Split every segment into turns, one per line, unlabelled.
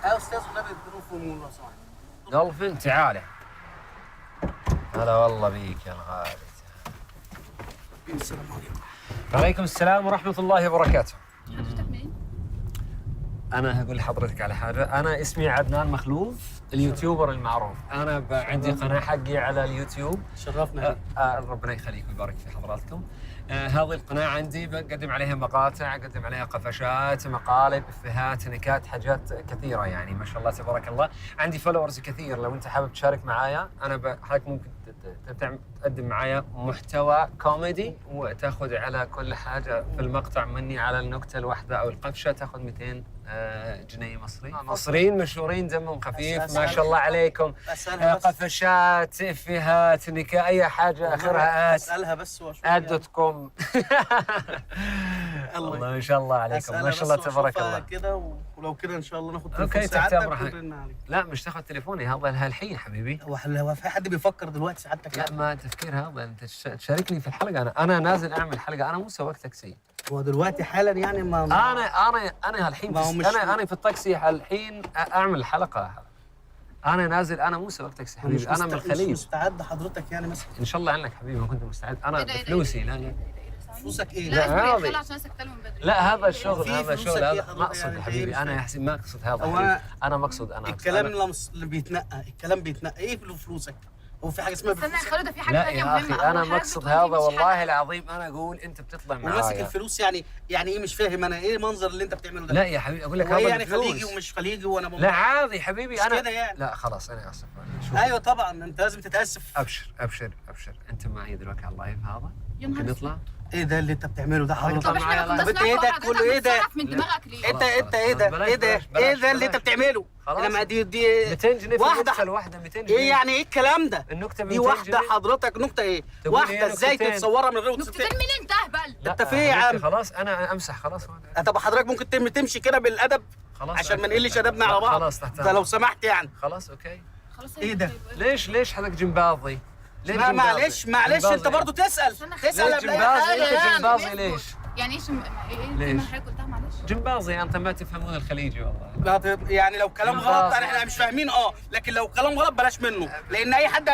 يا استاذ النبي اديله فمون لو سمحت.
دولفين تعالى. هلا والله بيك يا الغالي.
السلام عليكم.
وعليكم السلام ورحمة الله وبركاته.
حضرتك مين؟
أنا هقول لحضرتك على حاجة، أنا اسمي عدنان مخلوف، اليوتيوبر المعروف، أنا عندي قناة حقي على اليوتيوب.
شرفنا.
ربنا يخليك ويبارك في حضراتكم. هذه القناة عندي بقدم عليها مقاطع، أقدم عليها قفشات، مقالب، إفيهات، نكات، حاجات كثيرة يعني ما شاء الله تبارك الله. عندي فولورز كثير، لو أنت حابب تشارك معايا أنا حضرتك ممكن تقدم معايا محتوى كوميدي وتاخذ على كل حاجة في المقطع مني على النكتة الواحدة أو القفشة تاخذ 200 جنيه مصري. مصريين مشهورين دمهم خفيف ما شاء الله عليكم. قفشات، إفيهات، نكاء، أي حاجة آخرها
اسالها بس واشوف
دوت كوم. الله ما شاء الله عليكم ما شاء الله تبارك الله
كده. ولو كده ان شاء الله ناخد
اوكي
تليفون
تحت
ساعتك
امرك.
ونرن عليك.
لا مش تاخذ تليفوني هذا الحين حبيبي.
هو في حد بيفكر دلوقتي سعادتك؟
لا ما تفكير هذا، انت تشاركني في الحلقه. انا نازل اعمل حلقه، انا مو سواق تاكسي.
هو دلوقتي حالا يعني ما
انا الحين
ما هو مش
انا في التاكسي الحين اعمل حلقه. انا نازل، انا مو سواق تاكسي حبيبي، انا من
مش
الخليج.
مستعد حضرتك يعني مثلا؟
ان شاء الله عنك حبيبي ما كنت مستعد. انا بفلوسي. لا
فلوسك ايه؟
لا
لا،
اصبر عشان سكتله من بدري.
لا هذا الشغل،
في
هذا
فلوسك
الشغل
إيه
هذا
حضرتك
ما اقصد
يعني؟
حبيبي، انا يحسب ما اقصد هذا
هو
حبيبي. انا مقصد انا
الكلام اللي بيتنقى، الكلام بيتنقى. ايه فلوسك؟ هو في حاجه اسمها
استنى يا
فلوسك؟
خالد، في حاجه
لا
ثانيه
يا
مهمه.
اخي انا
أول حاجة
مقصد
بتقولي
هذا
مش
والله
حلقة.
العظيم. انا اقول انت بتطلع
وماسك
معايا.
الفلوس يعني ايه؟ مش فاهم انا ايه المنظر اللي انت بتعمله ده؟
لا يا حبيبي اقول لك
هو
هذا
ايه يعني
الفلوس.
خليجي ومش خليجي وانا
لا عادي حبيبي
مش
انا
كده يعني.
لا خلاص انا اسف. شوف.
ايوه طبعا انت لازم تتاسف.
ابشر انت معي دلوقتي على اللايف هذا.
يا نهار
ممكن
اسود.
نطلع؟
ايه ده اللي انت بتعمله ده حضرتك؟
طب احنا ما
طب
كناش
انت ايه ده
نعرف
كله؟ ايه ده؟
حضرتك من دماغك ليه؟
انت ايه ده؟
بلاش،
ايه ده؟
بلاش،
ايه ده اللي انت
بلاش.
بتعمله؟
خلاص.
لما دي
200 جنيه في
واحدة.
النكتة الواحدة 200 جنيه.
ايه يعني ايه الكلام ده؟
النكتة ب
دي
200
واحدة
جنيه.
حضرتك نكتة ايه؟
تقول
واحدة
ايه
ازاي
نكتتين؟
تتصورها من غير
نكتتين مين انت اهبل؟
لا
انت في ايه يا عم؟
خلاص انا امسح خلاص.
طب حضرتك ممكن تمشي كده بالادب
خلاص
عشان ما نقلش ادبنا على بعض.
خلاص تحت
ده لو سمحت يعني.
خلاص اوكي.
خلاص
ايه ده؟
ليش حضرتك جمباظي؟ ليش
معلش انت برضه تسال
استنى.
تسال
ليه
قبل أي
جمباز؟
حاجة
انت
يعني.
جمبازي ليش؟
يعني ايش ايه
ليش؟
من حضرتك قلتها معلش؟
جمبازي انت ما تفهمون الخليجي والله.
يعني لو كلام غلط احنا مش فاهمين لكن لو كلام غلط بلاش منه لان اي حد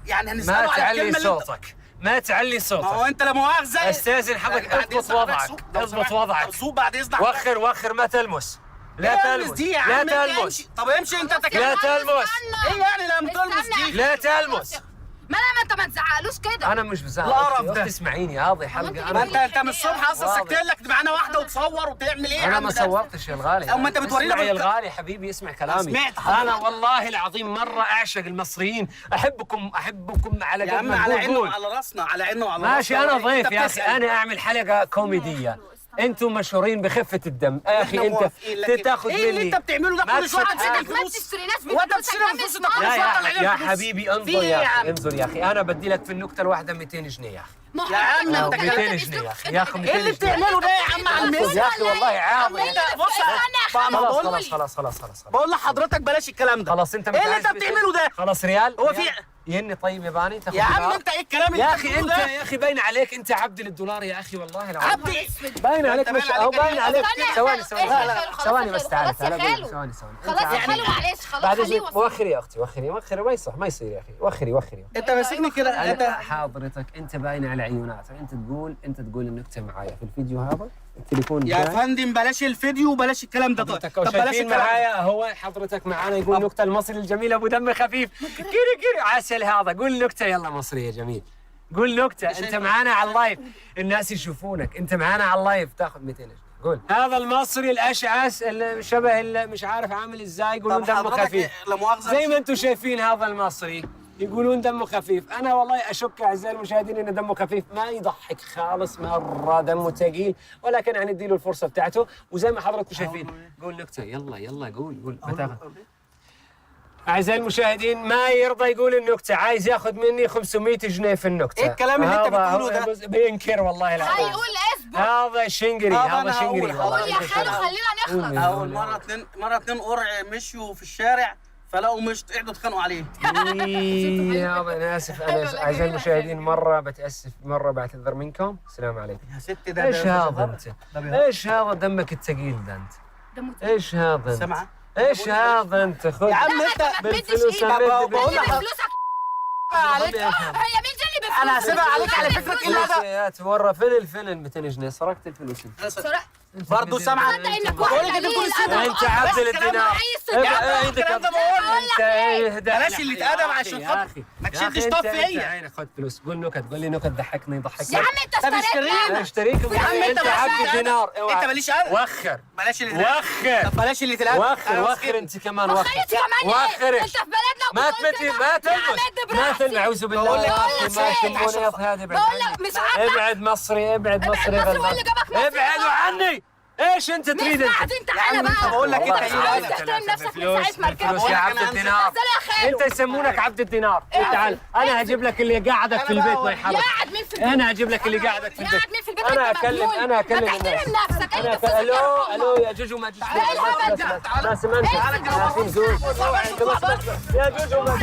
يعني هنساله
ما
على
تعلي
الكلمه اللي انت.
صوتك، ما تعلي
ما
صوتك.
هو انت لا مؤاخذه.
استاذن حضرتك اضبط وضعك، اضبط وضعك.
زوق بعد اذنك.
وخر ما تلمس. لا تلمس
دي يا
لا
عم
تلمس.
طب امشي انت
لا تلمس.
ايه يعني لما تلمس دي؟
لا تلمس.
ما انت ما تزعقلوش كده.
انا مش بزعل
القرف ده.
اختي اسمعيني هذه حلقه.
ما
انا
انت من الصبح اصلا
واضح.
سكت لك معانا واحده وتصور وتعمل ايه يا
انا
عم
ما
ده؟
صورتش يا الغالي.
أما أنت بتورينا
اسمع يا الغالي حبيبي اسمع كلامي.
سمعت حضرتك.
انا والله العظيم مره اعشق المصريين، احبكم على
يا
قد
عم
ما
على عينه
تقول.
وعلى راسنا، على عينه وعلى
ماشي
راسنا.
انا ضيف
انت
يا اخي،
بتسأل.
انا اعمل حلقه كوميديه. انتم مشهورين بخفه الدم يا اخي.
احنا
انت
موافقين، لكن
تاخذ مني
ايه اللي انت بتعمله ده؟
ما
كل شويه
تفتح
تسيب
حاجة.
ما
الفلوس.
تشتريناش
وانت بتشتري الفلوس انت كل
لا
شويه طالع
يا
لنا الفلوس.
حبيبي
في
انظر
ايه
يا
يا
اخي،
عم؟
انظر يا اخي. انا بدي لك في النكته الواحده 200 جنيه يا اخي.
يا عم انت
200 جنيه يا اخي. يا اخي 200
ايه اللي
جنيه.
بتعمله ده يا عم على الميز؟
يا اخي والله عاضي.
انت بص
خلاص
بقول لحضرتك بلاش الكلام ده.
خلاص انت
ايه اللي انت
متعايش
بتعمله ده؟
خلاص ريال.
هو في
يني طيب ياباني تاخذ
يا عم
دولار؟
انت ايه الكلام اللي
يا اخي انت
بتقوله ده؟
يا اخي باين عليك انت عبد للدولار يا اخي والله العظيم.
عبدي
باين عليك
انت
مش
باين
او
عليك
باين عليك.
استنى يا
ثواني
خالو، ايه يا خالو، خلاص
ثواني
يا
بس
خالو،
تعال
خلاص يا خالو.
ثواني
خلاص يا خالو معلش خلاص
بعد
خليه
اذنك وخري يا اختي وخري ما يصح ما يصير يا اخي. وخري
انت ماسكني كده انت.
حاضرتك انت باين على عيوناتك. انت تقول النكته معايا في الفيديو هذا التليفون
يا
جاي.
فندم بلاش الفيديو وبلاش الكلام ده.
حضرتك
طب بلاش
شايفين
الكلام
معايا هو حضرتك معانا يقول نكته المصري الجميل ابو دم خفيف. كيري عسل هذا. قول نكته يلا مصري يا جميل. قول نكته. انت معانا على اللايف الناس يشوفونك. انت معانا على اللايف تاخذ 200 جنيه. قول هذا المصري الاشعث اللي شبه اللي مش عارف عامل ازاي يقولون
طب
دمه
حضرتك
خفيف.
لا مؤاخذه
زي ما انتم شايفين هذا المصري يقولون دمه خفيف. انا والله اشك اعزائي المشاهدين ان دمه خفيف، ما يضحك خالص مره، دمه ثقيل، ولكن يعني نديله الفرصه بتاعته. وزي ما حضراتكم شايفين قول نكته يلا قول بتاخذ. اعزائي المشاهدين ما يرضى يقول النكته، عايز ياخذ مني 500 جنيه في النكته.
ايه الكلام اللي انت بتقوله ده؟
بينكر والله العظيم.
هيقول اثبت.
هذا شنقري هذا شنقري
قول
والله.
يا خالو خلينا نخلص.
اول مره اتنين قرع مشوا في الشارع فلقوا مشط قعدوا اتخانقوا عليه.
يا انا اسف. انا اعزائي المشاهدين مره بتاسف، مره بعتذر منكم. السلام عليكم.
يا ست ده
ايش هذا انت؟
ده
ايش هذا دمك الثقيل ده انت؟
دمه
ايش هذا انت؟
سمعه
ايش هذا انت خذ
يا عم انت
بالفلوس
بقول لك
فلوسك
عليك
هي مين جني بفلوس؟
انا هسيبها عليك على فكره كل هذا
يا تورى فين الفيلم 200 جنيه سرقت الفلوس انت
برضه سامعه
تصدق انك
بقول لك انت بتقول السنه
انت عبد الدينار
الكلام ده بقول
انت اهدى
بلاش اللي اتقدم عشان خاطر ما تشدش طف فيا
عينك خد فلوس قول نكت قول لي نكت ضحكني ضحكني
يا عم انت
طب اشترينا
اشتريكم
يا عم انت
انت عبد
بلاش
الدينار
انت ماليش قلب
وخر
بلاش اللي
وخر
طب بلاش اللي تلعب
وخر انت كمان وخر
وخرت كمان ايه؟ انت في بلدنا
ما تمتي ما تلمس اعوذ بالله
بقول لك
ما يسمونه يا هذا
بقول لك مش عارفه
ابعد مصري ابعد مصري
مصري هو اللي جابك مصري.
ابعدوا عني ايش انت تريد انت؟
بعدين تعالى بقى
بقول لك انت
عايز
ايه
تحترم نفسك من ساعه ما ركبت
فلوس يا عبد الدينار
انت
انت يسمونك عبد الدينار تعال انا هجيب لك اللي قاعدك في البيت ما يحرك
قاعد مين في البيت؟
انا هجيب لك اللي قاعدك في البيت
قاعد مين في البيت؟
انا
انت
اكلم
مجنون.
انا اكلم
ما
الناس
تحترم نفسك
انا
انت
الو الو يا جوجو ما تجوش
تعال الهبل ده.
ما سمعت يا اخي زوج يا جوجو ما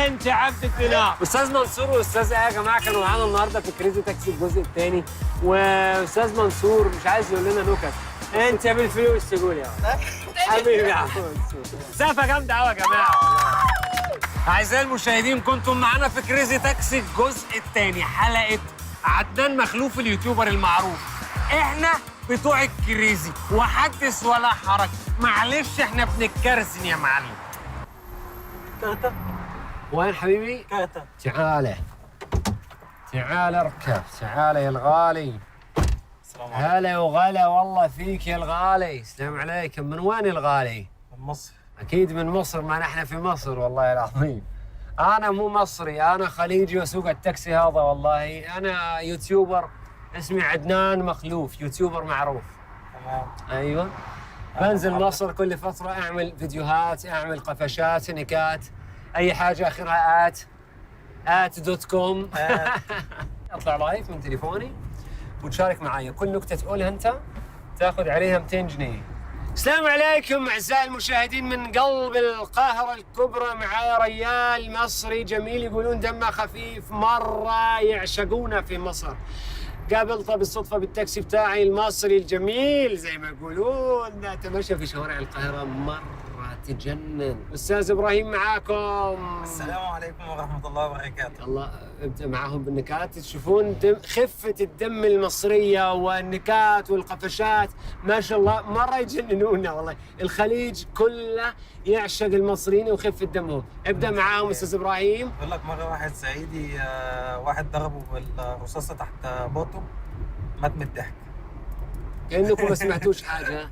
انت عبد الدينار استاذ منصور واستاذ يا جماعه كانوا معانا النهارده في كريزي تاكسي الجزء الثاني واستاذ منصور مش عايز يقول لنا نكت انت بالفلوس تقول يا حبيبي يا عم منصور سقفه جامده قوي يا جماعه اعزائي المشاهدين كنتم معانا في كريزي تاكسي الجزء الثاني حلقه عدنان مخلوف اليوتيوبر المعروف احنا بتوع الكريزي وحدث ولا حرج معلش احنا بنتكرسن يا معلم
كاتا
وين حبيبي؟
كاتا
تعالى تعالى اركب تعالى يا الغالي
السلام عليكم
هلا وغلا والله فيك يا الغالي السلام عليكم من وين الغالي؟
من مصر
اكيد من مصر ما نحن في مصر والله العظيم انا مو مصري انا خليجي واسوق التاكسي هذا والله انا يوتيوبر اسمي عدنان مخلوف يوتيوبر معروف
تمام
ايوه بنزل مصر كل فتره اعمل فيديوهات اعمل قفشات نكات اي حاجه اخرها @.com اطلع لايف من تليفوني وتشارك معي كل نكته تقولها انت تاخذ عليها 200 جنيه. السلام عليكم اعزائي المشاهدين من قلب القاهره الكبرى معايا ريال مصري جميل يقولون دمه خفيف مره يعشقونه في مصر. قابلته بالصدفه بالتاكسي بتاعي المصري الجميل زي ما يقولون اتمشى في شوارع القاهره مره تجنن. استاذ ابراهيم معاكم.
السلام عليكم ورحمه الله وبركاته.
الله ابدا معاهم بالنكات تشوفون خفه الدم المصريه والنكات والقفشات ما شاء الله مره يجننونا والله الخليج كله يعشق المصريين وخفه دمهم. ابدا معاهم استاذ ابراهيم.
بقول لك مره واحد صعيدي واحد ضربه بالرصاصه تحت بطنه مات من الضحك.
كانكم ما سمعتوش حاجه.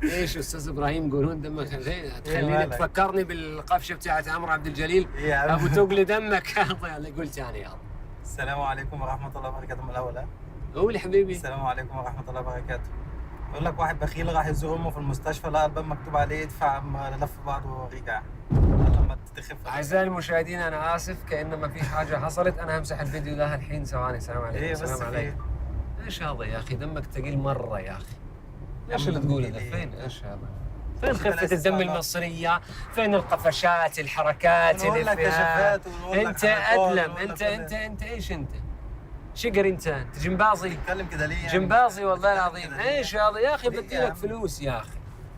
ايش استاذ ابراهيم يقولون دمك تخليني
مالك؟
تفكرني بالقفشه بتاعت عمرو عبد الجليل
إيه يا عم؟
ابو تقلي دمك يلا قول ثاني يلا.
السلام عليكم ورحمه الله وبركاته من الاول.
قول حبيبي.
السلام عليكم ورحمه الله وبركاته. بقول لك واحد بخيل راح يزور امه في المستشفى لقى الباب مكتوب عليه ادفع اما لف بعضه ورجع. لما تخف
اعزائي المشاهدين انا اسف كأن ما في حاجه حصلت انا همسح الفيديو ده الحين ثواني. السلام عليكم.
ايه بس
السلام
في
عليكم. ايش هذا يا اخي دمك ثقيل مره يا اخي. ايش اللي تقوله ده فين ايش هذا؟ فين خفة الدم المصرية؟ فين القفشات الحركات
ونقول
اللي
لك
فيها؟
كشفات ونقول لك
انت
حركات
ادلم
ونقول
انت
لك
انت انت ايش انت؟ شقر انت جمبازي
تتكلم كده ليه يعني؟
جمبازي والله العظيم
كده ليه؟
ايش هذا يا اخي
ليه
بدي
يا
لك
عم؟
فلوس يا اخي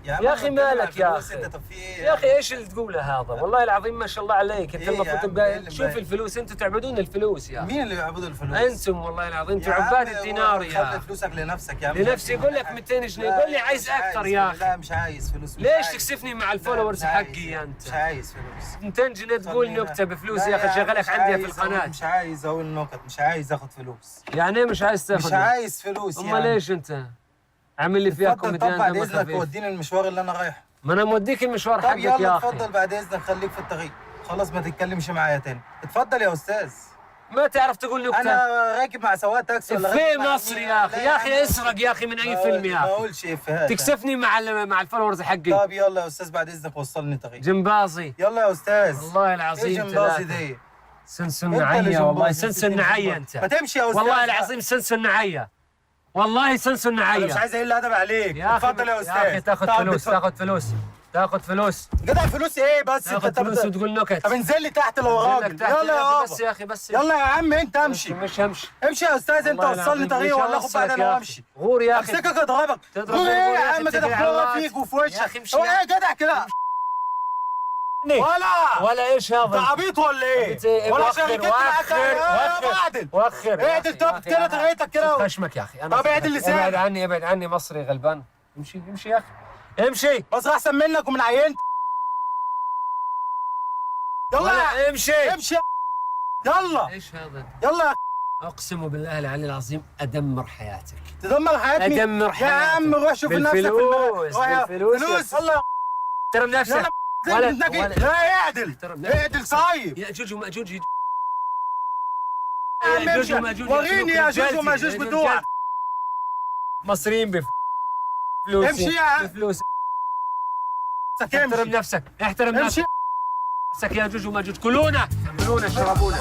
عم
يا اخي
أنا بتكلم
مالك
عن
يا
الفلوس،
اخي
انت طب في ايه؟
يا اخي ايش اللي تقوله هذا والله العظيم ما شاء الله عليك انت
إيه يا
المفروض
عم؟
تبقى
إيه اللي
شوف
مبين؟
الفلوس انتم تعبدون الفلوس يا اخي
مين اللي بيعبدوا الفلوس؟
انتم والله العظيم انتم
يا
عباد
عم
الدينار
خلي
يا
فلوسك لنفسك يا عم.
لنفسي يقول لك 200 جنيه يقول لي عايز اكثر يا اخي.
لا مش عايز فلوس.
ليش تكسفني مع الفولورز
لا، مش عايز.
حقي انت؟
مش عايز فلوس.
200 جنيه تقول
خلينا-
نكته بفلوس
لا
يا اخي
عم،
شغلك
مش
عندي في
عايز
القناه.
مش عايز اقول نكت، مش عايز اخد فلوس.
يعني ايه مش عايز تاخذ؟
مش عايز فلوس
امال ليش انت؟ عامل لي فيها
اتفضل طب
كوميديان
بعد
دمك
اذنك
خفيف.
وديني المشوار اللي انا رايحه.
ما انا موديك المشوار
طب
حقك
يلا
يا اخي.
اتفضل بعد اذنك خليك في الطريق. خلاص ما تتكلمش معايا تاني. اتفضل يا استاذ.
ما تعرف تقول نكته؟
انا راكب مع سواق تاكسي ولا
في
راكب مع
مصر
مين؟
يا اخي
لا
يا اخي
عم،
اسرق يا اخي من اي
ما
فيلم يا
ما
اخي.
اقولش افيهات.
تكسفني مع الفولورز حقي.
طب يلا يا استاذ بعد اذنك وصلني طريق.
جمبازي
يلا يا استاذ.
والله العظيم
ايه جمبازي
ثلاثة.
دي؟
سنسن
انت اللي
نعية والله
جمبازي،
سنسن نعية انت.
ما تمشي يا استاذ.
والله العظيم سنسن نعية والله سنسن
انا مش
نعية
عايز اقل ادب عليك.
يا اخي
اتفضل يا استاذ.
يا اخي تاخذ
طب
فلوس
اتفضل.
تاخذ فلوس تاخذ فلوس.
جدع فلوس ايه بس؟
تاخذ فلوس وتقول نكت.
طب انزل لي تحت لو
انزل لك
راجل.
تحت
يلا
يا
يا
أخي، بس
بابا.
يا اخي بس.
يلا يا عم انت امشي.
مش همشي.
امشي يا استاذ انت
والله
وصلني
العظيم
طريق
مش
ولا اخد بعدين
هوصلك يا
وامشي.
غور يا اخي.
امسكك اضربك.
تضرب
غور ايه
غور
يا
يا
عم
أخي،
كده
اتكل على
فلوس
الله.
فيك وفي
يا
وشك.
أخي امشي
هو
يا
ايه جدع كده؟ ولا
ولا ايش
انت
هذا؟
عبيط ولا ايه؟ ولا شركتي معاك يا معدل.
وخر
اعدل طب كده طريقتك كده.
خشمك يا اخي. انا
طب اعدل لسانك.
ابعد عني ابعد عني مصري غلبان. امشي امشي يا اخي امشي.
بس احسن منك ومن عينت. يلا
ولا امشي.
امشي يلا
ايش هذا؟
يلا.
اقسم بالله العلي العظيم ادمر حياتك.
تدمر حياتي.
ادمر حياتك.
يا عم روح شوف نفسك في
بالفلوس بالفلوس.
فلوس يلا.
احترم نفسك.
ولا لا اعدل. اعدل صايب.
ياجوج وماجوج.
يا عم امشي. وريني يا جوج وماجوج بتوعك.
مصريين بفلوس.
امشي يا عم.
بفلوس.
امشي.
احترم نفسك. احترم
امشي.
نفسك يا جوج وماجوج. كلونا كلونا اشربونا.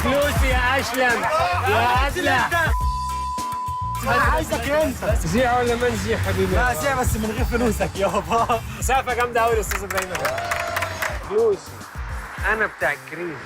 فلوسي يا اشلم يا ادلع.
عايزك انت.
زيع ولا ما نزيع حبيبي؟
لا زي بس من غير فلوسك يابا.
مسافة جامدة أوي يا أستاذ إبراهيم. فلوسي أنا بتاع كريم.